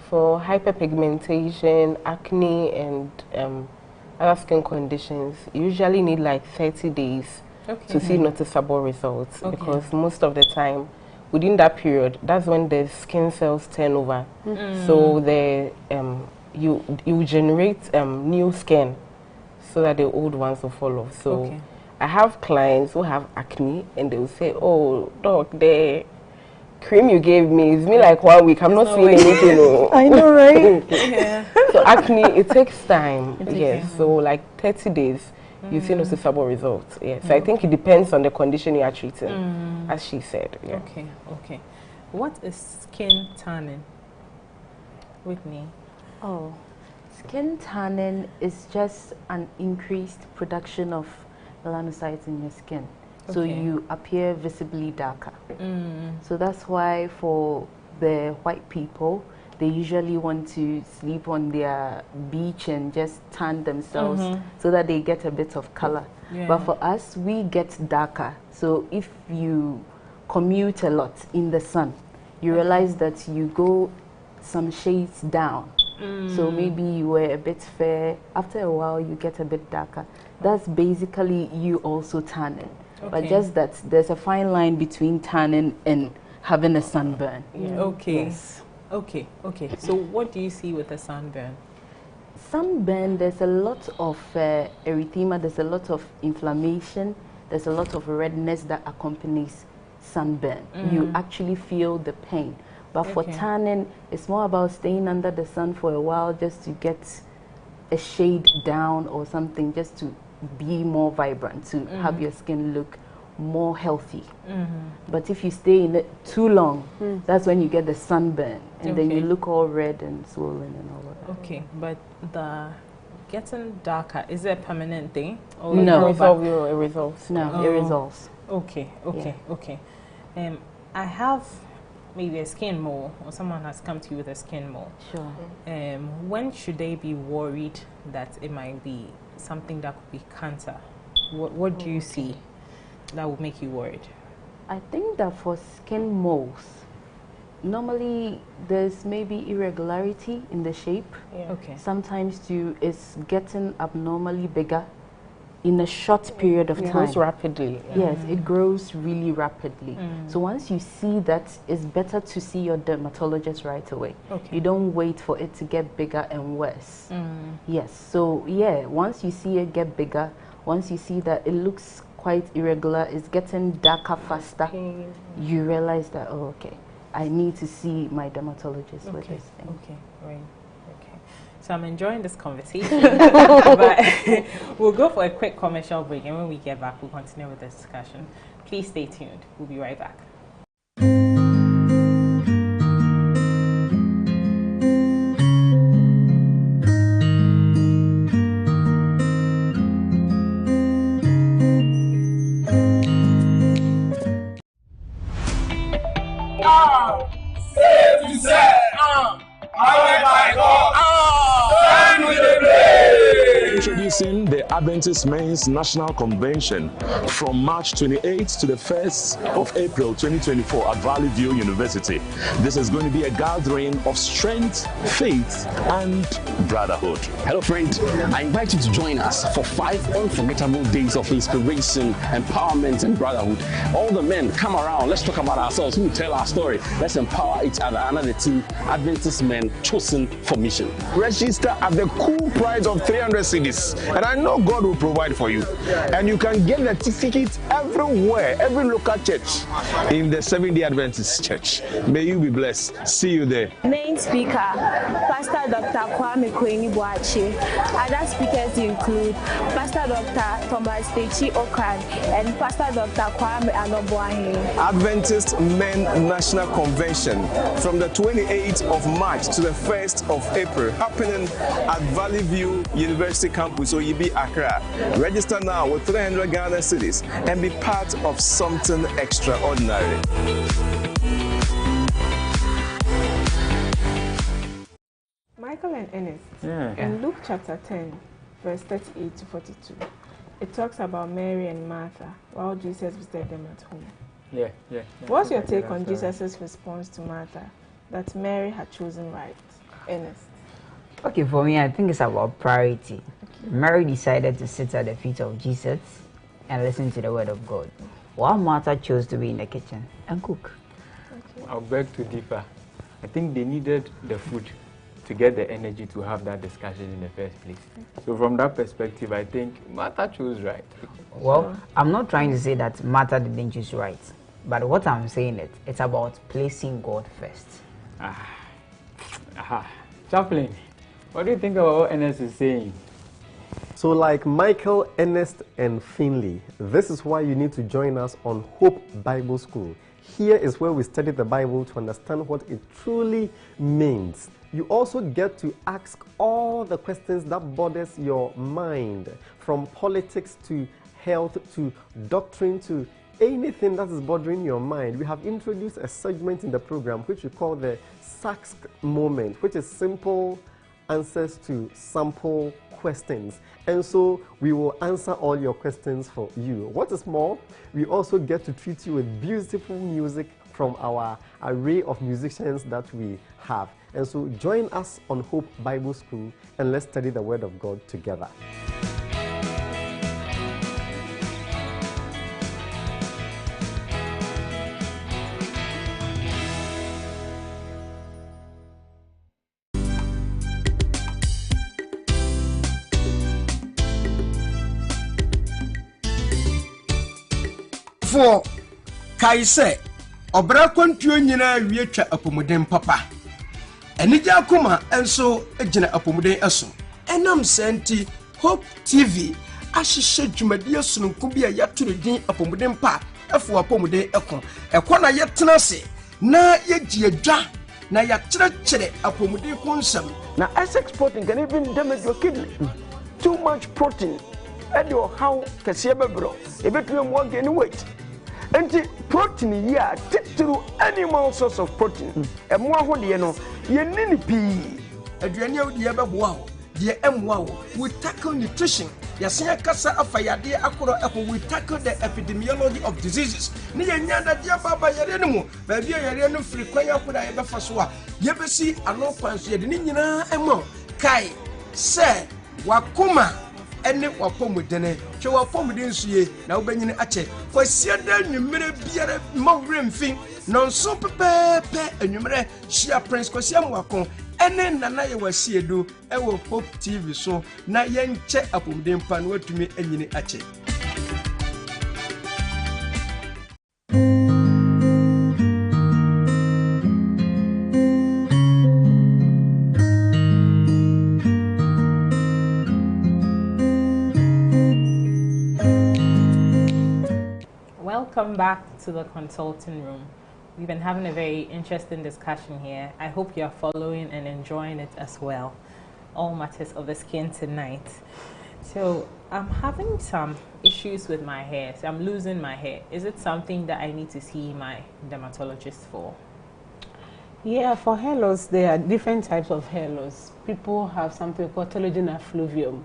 for hyperpigmentation, acne, and other skin conditions, you usually need like 30 days to see noticeable results, because most of the time, within that period, that's when the skin cells turn over. So you generate new skin, so that the old ones will fall off. So I have clients who have acne, and they will say, "Oh, doc, the cream you gave me is me like 1 week. I'm not seeing anything." I know, right? So acne, it takes time. So like 30 days, you see noticeable results. So I think it depends on the condition you are treating, as she said. Okay. What is skin tanning, Whitney? Oh, skin tanning is just an increased production of melanocytes in your skin. So you appear visibly darker. So that's why for the white people, they usually want to sleep on their beach and just tan themselves so that they get a bit of color. But for us, we get darker. So if you commute a lot in the sun, you realize that you go some shades down. So maybe you were a bit fair. After a while, you get a bit darker. That's basically you also tanning. But just that there's a fine line between tanning and having a sunburn. Okay. Yes. Okay. So what do you see with a sunburn? Sunburn, there's a lot of erythema, there's a lot of inflammation, there's a lot of redness that accompanies sunburn. You actually feel the pain. But for tanning, it's more about staying under the sun for a while just to get a shade down or something, just to be more vibrant, to have your skin look more healthy. But if you stay in it too long, that's when you get the sunburn, and then you look all red and swollen and all that. Okay, but the getting darker, is it a permanent thing? Or No. It resolves. No, it resolves. Okay. I have maybe a skin mole, or someone has come to you with a skin mole. Sure. When should they be worried that it might be something that could be cancer? What do you see that would make you worried? I think that for skin moles, normally there's maybe irregularity in the shape. Okay. Sometimes it's getting abnormally bigger in a short period of time. It grows rapidly. Yes, it grows really rapidly. So once you see that, it's better to see your dermatologist right away. Okay. You don't wait for it to get bigger and worse. Yes, so yeah, once you see it get bigger, once you see that it looks quite irregular, it's getting darker faster, you realize that, oh, okay, I need to see my dermatologist with this thing. Okay, right. Okay. So I'm enjoying this conversation, but we'll go for a quick commercial break, and when we get back, we'll continue with the discussion. Please stay tuned. We'll be right back. Introducing the Adventist Men's National Convention from March 28th to the 1st of April 2024 at Valley View University. This is going to be a gathering of strength, faith, and brotherhood. Hello friends, I invite you to join us for 5 unforgettable days of inspiration, empowerment, and brotherhood. All the men, come around, let's talk about ourselves, we will tell our story, let's empower each other under the team Adventist Men Chosen for Mission. Register at the cool price of 300 cedis, and I know God will provide for you. And you can get the tickets everywhere, every local church in the Seventh-day Adventist Church. May you be blessed. See you there. Main speaker, Pastor Dr. Kwame Kweni Boache. Other speakers include Pastor Dr. Thomas Techi Okran and Pastor Dr. Kwame Anoboahe. Adventist Men National Convention from the 28th of March to the 1st of April, happening at Valley View University Campus, Oyibi, Accra. Register now with 300 Ghana cedis and be part of something extraordinary. Michael and Ernest, in Luke chapter 10, verse 38 to 42, it talks about Mary and Martha while Jesus visited them at home. What's your take on Jesus' response to Martha, that Mary had chosen right? Ernest. Okay, for me, I think it's about priority. Mary decided to sit at the feet of Jesus and listen to the word of God, while Martha chose to be in the kitchen and cook. I'll beg to differ. I think they needed the food to get the energy to have that discussion in the first place. So from that perspective, I think Martha chose right. Well, I'm not trying to say that Martha didn't choose right, but what I'm saying is it's about placing God first. Chaplain, what do you think about what Ernest is saying? So like Michael, Ernest, and Finley, this is why you need to join us on Hope Bible School. Here is where we study the Bible to understand what it truly means. You also get to ask all the questions that bothers your mind, from politics to health to doctrine to anything that is bothering your mind. We have introduced a segment in the program which we call the SACS moment, which is simple answers to sample questions. And so we will answer all your questions for you. What is more, we also get to treat you with beautiful music from our array of musicians that we have. And so join us on Hope Bible School and let's study the Word of God together. For Kaise, Obra kwantuo nyina wie twa apomuden papa. Enija akoma enso ejina apomuden eso. Enam senti Hope TV ahihye dwumadie sununku bia yatoro din apomuden pa efo apomuden ekon. Ekon na yetena se na yegie dwa na yakyerɛkyerɛ apomuden konsam. Now, as exporting can even damage your kidney. Too much protein. And your how can see a bebro. If it will want any weight. And the protein here, through animal source of protein. And more what you know, you need pee. Adriania would ever wow. Dear M wow, we tackle nutrition. Yasia Casa Afayade Akuro Apple, we tackle the epidemiology of diseases. Nia Nyana Dia Baba Yarenu, Baby Yarenu Frequia Kuda Eba Faswa. Yebesi, Alo Pansia, the Nina Emo, Kai, Sir, Wakuma. Ene wapomu dene che wapomu de nsuye na wobanyine ache for siada nwumere biara mawre mfin no nso pepepe enwumere shia prince kwasiam wakon ene nana ye wasiedu ewo Hope TV so na yenche apomden pa no watumi anyine ache. Welcome back to the consulting room. We've been having a very interesting discussion here. I hope you are following and enjoying it as well. All matters of the skin tonight. So I'm having some issues with my hair. So I'm losing my hair. Is it something that I need to see my dermatologist for? Yeah, for hair loss, there are different types of hair loss. People have something called telogen effluvium,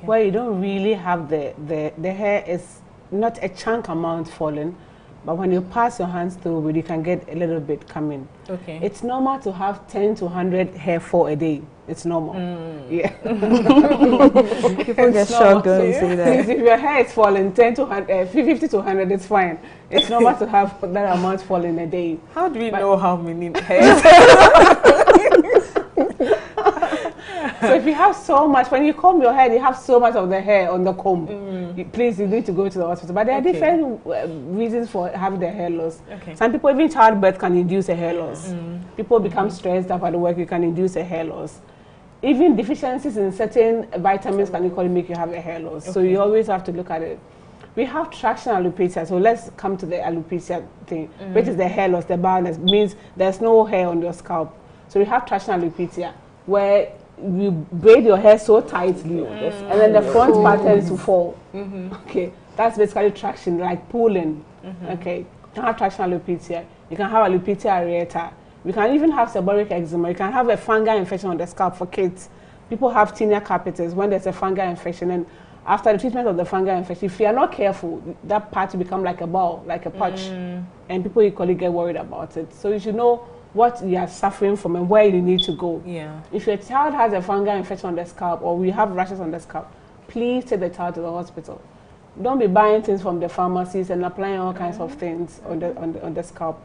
where you don't really have the hair is not a chunk amount falling, but when you pass your hands through it, you can get a little bit coming. Okay. It's normal to have 10 to 100 hair fall a day. It's normal. Yeah. People get shocked when you say that. If your hair is falling 10 to 100, 50 to 100, it's fine. It's normal to have that amount fall in a day. How do we know how many hairs? So if you have so much, when you comb your hair, you have so much of the hair on the comb. Please, you need to go to the hospital. But there are different reasons for having the hair loss. Some people, even childbirth can induce a hair loss. People become stressed up at work, it can induce a hair loss. Even deficiencies in certain vitamins can equally make you have a hair loss. So you always have to look at it. We have traction alopecia, so let's come to the alopecia thing, which is the hair loss, the baldness, means there's no hair on your scalp. So we have traction alopecia, where you braid your hair so tightly, and then the front part tends to fall. Okay, that's basically traction, like pulling. Okay, you can have traction alopecia. You can have alopecia areata. You can even have seborrheic eczema. You can have a fungal infection on the scalp for kids. People have tinea capitis when there's a fungal infection, and after the treatment of the fungal infection, if you are not careful, that part will become like a ball, like a patch, and people equally get worried about it. So you should know what you are suffering from and where you need to go. Yeah. If your child has a fungal infection on the scalp or we have rashes on the scalp, please take the child to the hospital. Don't be buying things from the pharmacies and applying all kinds of things on the scalp.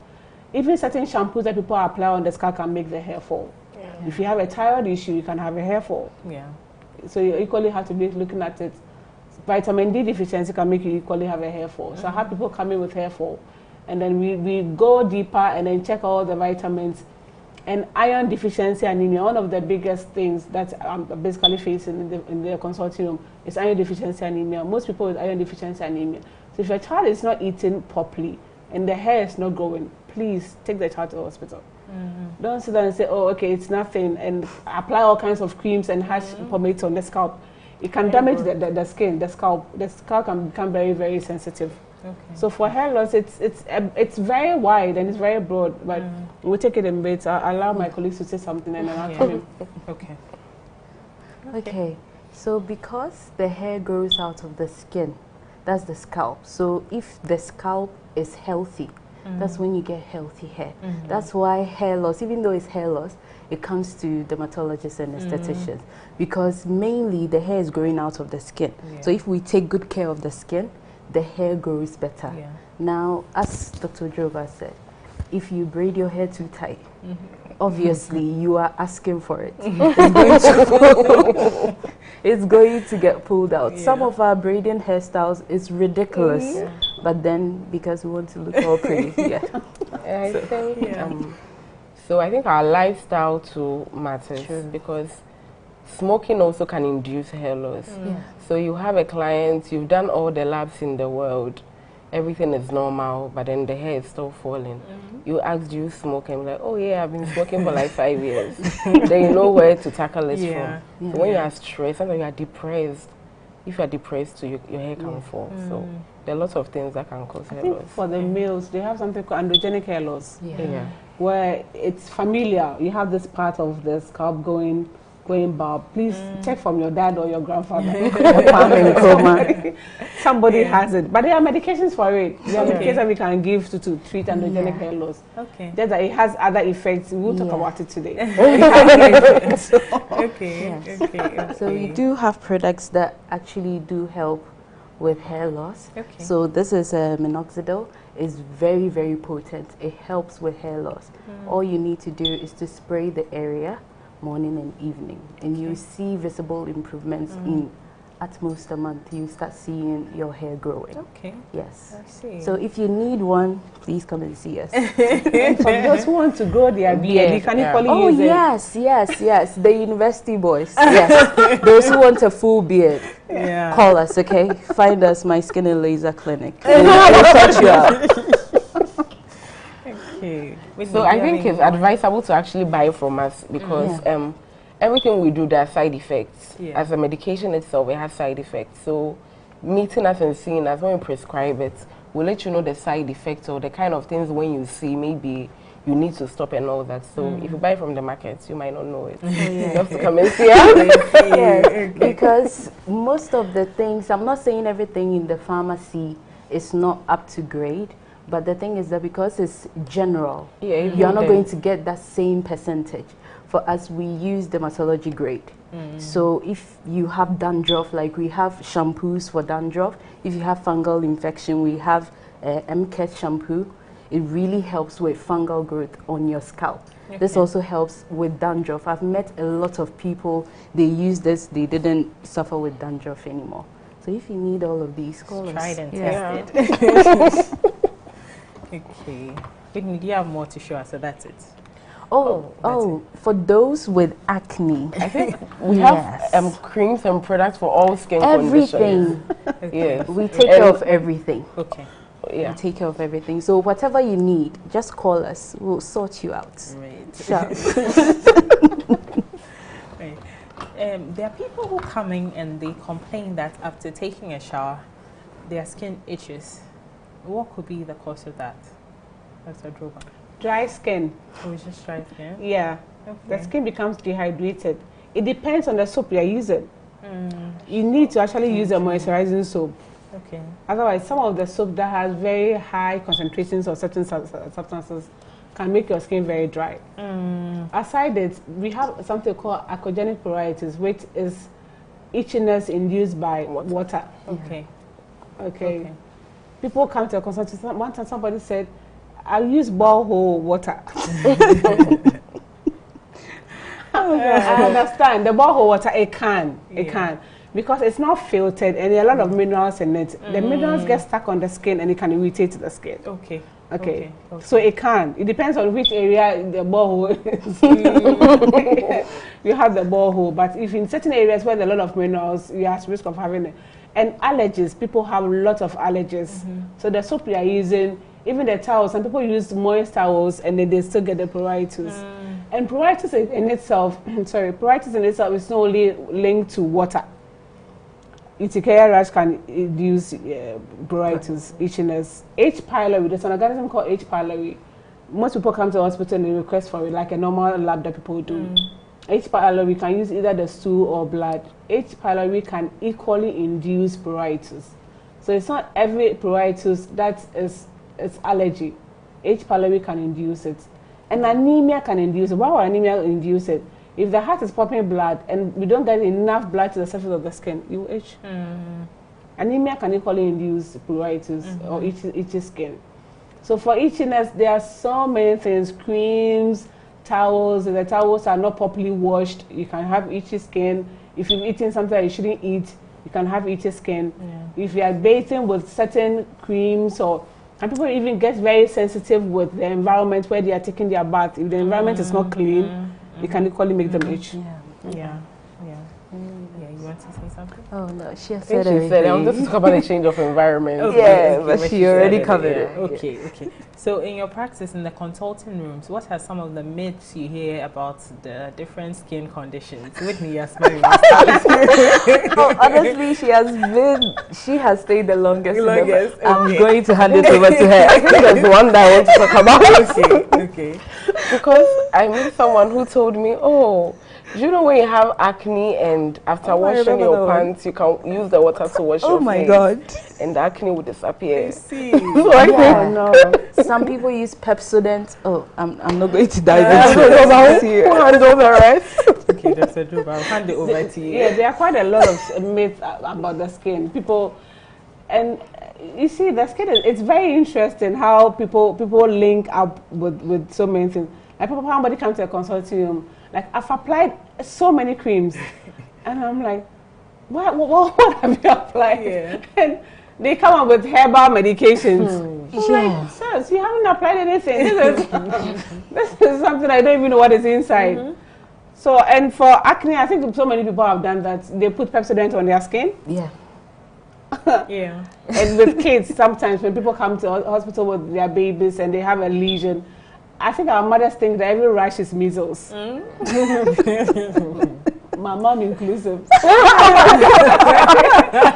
Even certain shampoos that people apply on the scalp can make the hair fall. Yeah. If you have a thyroid issue, you can have a hair fall. Yeah. So you equally have to be looking at it. Vitamin D deficiency can make you equally have a hair fall. So I have people coming with hair fall. And then we go deeper and then check all the vitamins. And iron deficiency anemia, one of the biggest things that I'm basically facing in the consulting room is iron deficiency anemia. Most people with iron deficiency anemia. So if your child is not eating properly and the hair is not growing, please take the child to the hospital. Don't sit there and say, oh, okay, it's nothing, and apply all kinds of creams and harsh pomades on the scalp. It can damage the skin, the scalp. The scalp can become very, very sensitive. Okay. So for hair loss, it's very wide and it's very broad, but we'll take it in bits. I'll allow my colleagues to say something and then I'll come in. Okay, so because the hair grows out of the skin, that's the scalp. So if the scalp is healthy, that's when you get healthy hair. That's why hair loss, even though it's hair loss, it comes to dermatologists and aestheticians because mainly the hair is growing out of the skin. So if we take good care of the skin, the hair grows better. Now, as Dr. Droba said, if you braid your hair too tight, obviously you are asking for it. It's going to get pulled out. Some of our braiding hairstyles is ridiculous, but then because we want to look all pretty, So I think our lifestyle too matters because smoking also can induce hair loss. So you have a client, you've done all the labs in the world, everything is normal, but then the hair is still falling. You ask, do you smoke? And like, oh yeah, I've been smoking for like 5 years. Then you know where to tackle it from. So when you are stressed, and you are depressed, if you are depressed too, your hair can fall. So there are lots of things that can cause hair loss. For the males, they have something called androgenic hair loss. Where it's familiar. You have this part of the scalp going bald. Please check from your dad or your grandfather. Somebody has it. But there are medications for it. There are medications that we can give to treat androgenic hair loss. Just that it has other effects. We will talk about it today. So we do have products that actually do help with hair loss. So this is minoxidil. It's very, very potent. It helps with hair loss. All you need to do is to spray the area morning and evening, and you see visible improvements in at most a month. You start seeing your hair growing. Yes. I see. So if you need one, please come and see us. For those who want to grow their beard, you can equally use it. Yes. The university boys. Yes. Those who want a full beard, call us, okay? Find us, My Skin and Laser Clinic. We'll sort you out. So I think it's advisable to actually buy from us because everything we do, there are side effects. As a medication itself, it has side effects. So meeting us and seeing us, when we prescribe it, we'll let you know the side effects or the kind of things when you see maybe you need to stop and all that. So if you buy from the markets, you might not know it. You have to come and see us. Because most of the things, I'm not saying everything in the pharmacy is not up to grade, but the thing is that because it's general, you're not going to get that same percentage. For us, we use dermatology grade. So if you have dandruff, like we have shampoos for dandruff. If you have fungal infection, we have MCAT shampoo. It really helps with fungal growth on your scalp. This also helps with dandruff. I've met a lot of people, they use this, they didn't suffer with dandruff anymore. So if you need all of these, call us. Tried and tested. Okay. Whitney, do you have more to show us? So that's it. For those with acne, I think we have creams and products for all skin conditions. We take care of everything. We take care of everything. So whatever you need, just call us. We'll sort you out. There are people who come in and they complain that after taking a shower, their skin itches. What could be the cause of that? That's a drawback. Dry skin. Oh, it's just dry skin? Yeah. The skin becomes dehydrated. It depends on the soap you are using. You need to actually use a moisturizing soap. Otherwise, some of the soap that has very high concentrations of certain substances can make your skin very dry. Aside it, we have something called achogenic pruritus, which is itchiness induced by water. Okay. People come to a consultation. One time somebody said, I use borehole water. I understand. The borehole water, it can. Because it's not filtered and there are a lot of minerals in it. The minerals get stuck on the skin and it can irritate the skin. Okay. So it can. It depends on which area the borehole is. You have the borehole. But if in certain areas where there are a lot of minerals, you are at risk of having it. And allergies, people have a lot of allergies. So the soap you are using, even the towels, some people use moist towels and then they still get the pruritus. And pruritus in itself, pruritus in itself is not only linked to water. Urticaria rash can induce pruritus, itchiness. H. pylori, there's an organism called H. pylori. Most people come to the hospital and they request for it, like a normal lab that people do. H. pylori can use either the stool or blood. H. pylori can equally induce pruritus. So it's not every pruritus that is allergy. H. pylori can induce it. And anemia can induce it. Why would anemia induce it? If the heart is pumping blood and we don't get enough blood to the surface of the skin, you itch. Anemia can equally induce pruritus or itchy skin. So for itchiness, there are so many things, creams, towels. If the towels are not properly washed, you can have itchy skin. If you've eaten something that you shouldn't eat, you can have itchy skin. If you are bathing with certain creams, and people even get very sensitive with the environment where they are taking their bath. If the environment is not clean, it can equally make them itch. Yeah, you want to say something? Oh no, she has said everything. I wanted to talk about the change of environment. Okay, but she already covered it. Okay. So in your practice in the consulting rooms, what are some of the myths you hear about the different skin conditions? With me, yes, honestly, she has stayed the longest. I'm going to hand it over to her. I think there's one that I want to talk about. Okay. Because I met someone who told me, oh, do you know when you have acne and after washing your pants, you can use the water to wash your face? Oh my God. And the acne will disappear. I see. No. Some people use Pepsodent. Oh, I'm not going to dive into it. Who handle the rest? Okay, Dr. Juba, I'll hand it over to you. Yeah, there are quite a lot of myths about the skin. And you see, the skin, it's very interesting how people link up with so many things. Like somebody comes to a consulting room, like I've applied so many creams, and I'm like, what have you applied? Yeah. And they come up with herbal medications. I'm like, sirs, you haven't applied anything. This is something I don't even know what is inside. So, and for acne, I think so many people have done that. They put Pepsodent on their skin. Yeah. And with kids, sometimes when people come to hospital with their babies and they have a lesion, I think our mothers think that every rash is measles. My mom inclusive.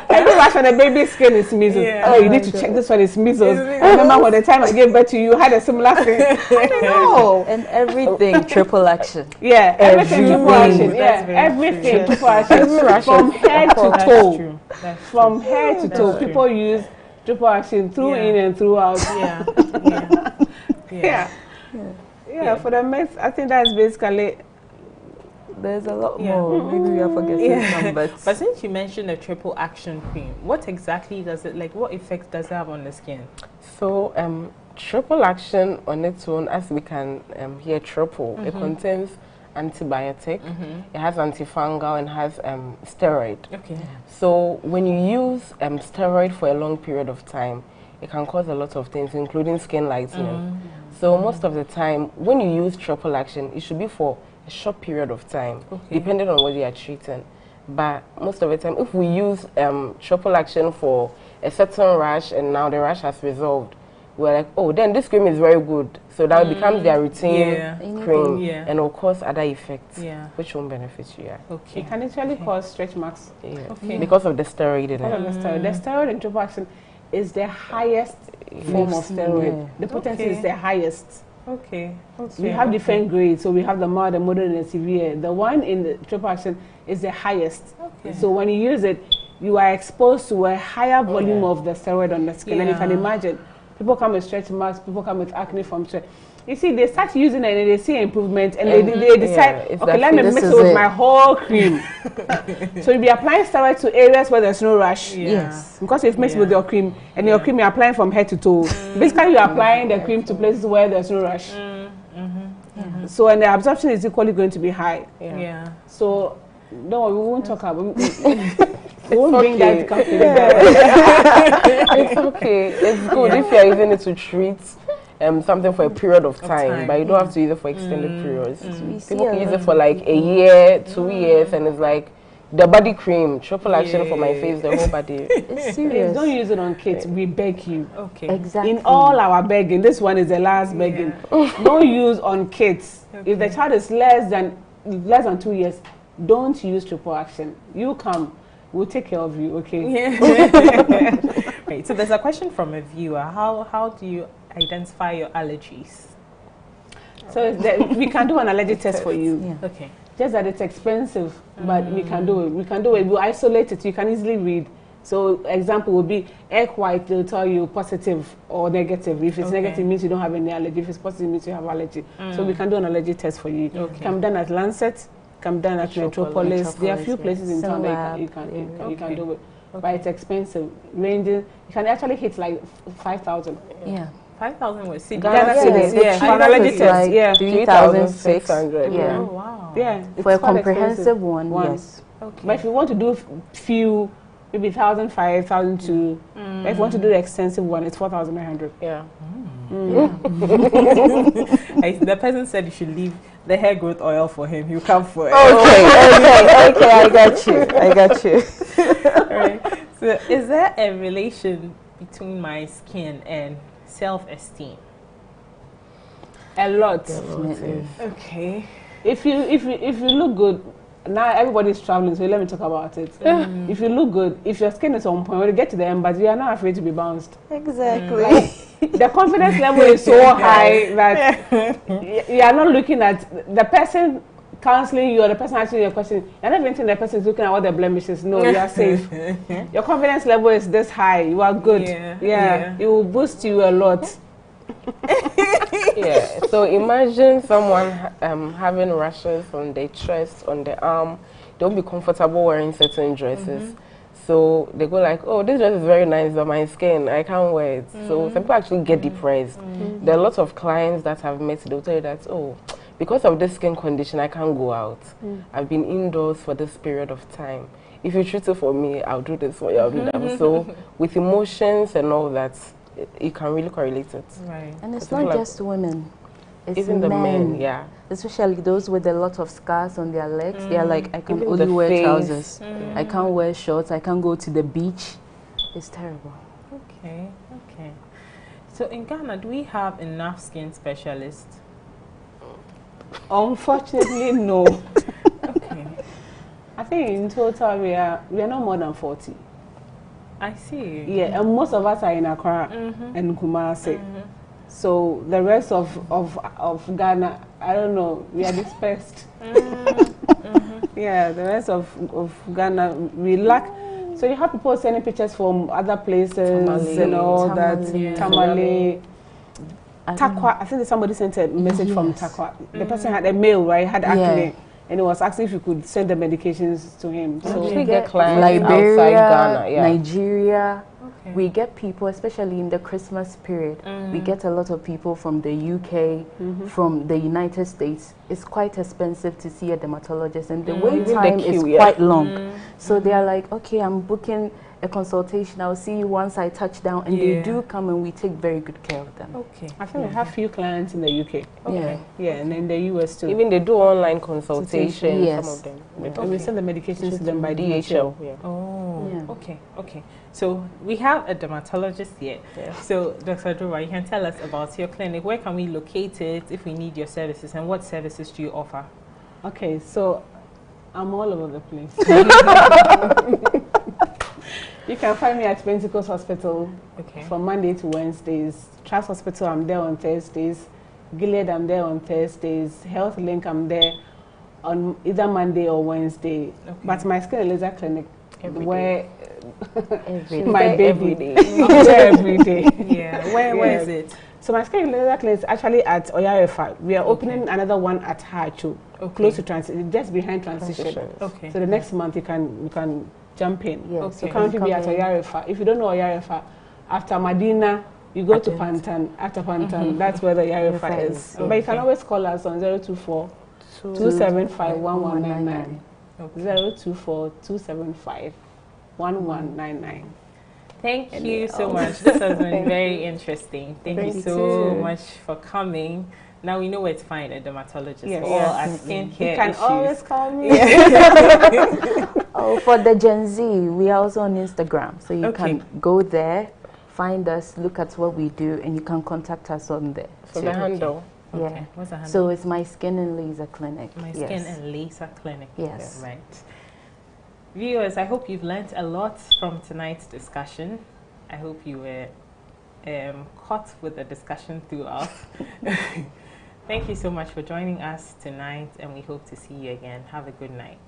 Every rash on a baby's skin is measles. Oh, you need to check this one is measles. I remember when the time I gave birth to you, had a similar thing. No. And everything triple action. Yeah, everything triple action. Yeah, everything triple action. From head to toe. From head to toe. People use triple action through in and throughout. Yeah, for the myths, I think that's basically. There's a lot more. Maybe we are forgetting some, but since you mentioned the triple action cream, what exactly does it like? What effects does it have on the skin? So, triple action on its own, as we can hear, triple. It contains antibiotic, it has antifungal, and has steroid. Okay. So when you use steroid for a long period of time, it can cause a lot of things, including skin lightening. So most of the time, when you use triple action, it should be for a short period of time, depending on what you are treating. But most of the time, if we use triple action for a certain rash and now the rash has resolved, we're like, oh, then this cream is very good. So that becomes their routine cream and will cause other effects, which won't benefit you. It can actually cause stretch marks. Because of the steroid in it. The steroid in triple action is the highest form of steroid. The potency is the highest. We have different grades, so we have the mild, the moderate, and the severe. The one in the triple action is the highest. So when you use it, you are exposed to a higher volume of the steroid on the skin. And you can imagine, people come with stretch marks, people come with acne from stress. You see, they start using it and they see improvement, and they decide, okay, let me mix it with my whole cream. So you'll be applying steroid to areas where there's no rash. Yes. Because you've mixed with your cream, and your cream you're applying from head to toe. Basically, you're applying the cream to places where there's no rash. So, and the absorption is equally going to be high. So, no, we won't talk about it. We won't bring that company back. It's okay. It's good if you're using it to treat something for a period of time, but you don't have to use it for extended periods. People can use it for like a year, 2 years, and it's like the body cream, triple action for my face, the whole body. It's serious. Don't use it on kids, we beg you. Exactly. In all our begging, this one is the last begging. Don't use on kids. If the child is less than 2 years, don't use triple action. You come, we'll take care of you, okay? Right, so there's a question from a viewer. How do you identify your allergies? So we can do an allergy test for you. Okay. Just that it's expensive, but we can do it. We can do it. We isolate it. You can easily read So example would be egg white, they'll tell you positive or negative. If it's negative, means you don't have any allergy. If it's positive, means you have allergy. So we can do an allergy test for you. Come done at Lancet, come done at Metropolis. There are a few places in town that you can do it. But it's expensive. Ranging, you can actually hit like 5,000. Yeah. 5,000 was Ghana cedis. Yeah. For an allergy test, yeah. 3,600. Yeah. Oh, wow. Yeah. For a comprehensive one, yes. Okay. But if you want to do few, maybe 1,500, 1,200. But if you want to do the extensive one, it's 4,900. Yeah. The person said you should leave the hair growth oil for him. He'll come for it. Okay, I got you. Right. So, is there a relation between my skin and self-esteem? A lot. Definitely. Okay. If you look good, now everybody's traveling, so let me talk about it. If you look good, if your skin is on point, when you get to the embassy, you are not afraid to be bounced. Exactly. The confidence level is so high that you are not looking at the person counseling you or the person asking you a question. You're not even thinking the person is looking at all the blemishes. No, you are safe. Your confidence level is this high. You are good. Yeah. It will boost you a lot. Yeah. So imagine someone having rashes on their chest, on their arm. They won't be comfortable wearing certain dresses. So they go like, oh, this dress is very nice, but my skin, I can't wear it. So some people actually get depressed. There are lots of clients that have met, they'll tell you that, oh, because of this skin condition, I can't go out. I've been indoors for this period of time. If you treat it for me, I'll do this for you, I'll do that. So with emotions and all that, you can really correlate it. Right. And it's not just women. It's even the men, yeah. Especially those with a lot of scars on their legs. They are like, I can Even only the wear face. trousers. I can't wear shorts. I can't go to the beach. It's terrible. Okay. So in Ghana, do we have enough skin specialists? Unfortunately, no. I think in total we are not more than 40. I see. Yeah, and most of us are in Accra and Kumasi. So the rest of Ghana, I don't know, we are dispersed. Yeah, the rest of Ghana, we lack. So you have people sending pictures from other places and all that. Tamale. Takwa, I think somebody sent a message from Takwa. The person had a mail, right? Had acne. And it was asking if you could send the medications to him. So we get clients Liberia, outside Ghana, Nigeria. We get people, especially in the Christmas period. We get a lot of people from the UK, from the United States. It's quite expensive to see a dermatologist, and the wait time is quite long. So they are like, okay, I'm booking a consultation. I'll see you once I touch down, and they do come, and we take very good care of them. Okay. I think we have few clients in the UK. Yeah, and in the US too. Even they do online consultation. Yes. Some of them. And we send the medications to them by DHL. Okay. So we have a dermatologist here. So Dr. Adruwa, you can tell us about your clinic. Where can we locate it if we need your services, and what services do you offer? Okay, so I'm all over the place. You can find me at Pentecost Hospital from Monday to Wednesdays. Trust Hospital, I'm there on Thursdays. Gilead, I'm there on Thursdays. Health Link, I'm there on either Monday or Wednesday. But my skin and laser clinic, where my baby every day. Where is it? So my skin and laser clinic is actually at Oyarefa. We are opening another one at Hachu, close to transition, just behind transition. So the next month you can jump in. So currently be at Oyarefa. If you don't know Oyarefa, after Medina, you go to Pantan. After Pantan, that's where the Oyarefa is. But you can always call us on 024 275 1199. 024 275 1199. Thank you so much. This has been very interesting. Thank you so much for coming. Now we know where to find a dermatologist for all our skincare You can issues. always call me. For the Gen Z, we are also on Instagram. So you can go there, find us, look at what we do, and you can contact us on there. So the handle. Yeah. What's the handle? So it's My Skin and Laser Clinic. My Skin and Laser Clinic. Yes. Right. Viewers, I hope you've learned a lot from tonight's discussion. I hope you were caught with the discussion throughout. Thank you so much for joining us tonight, and we hope to see you again. Have a good night.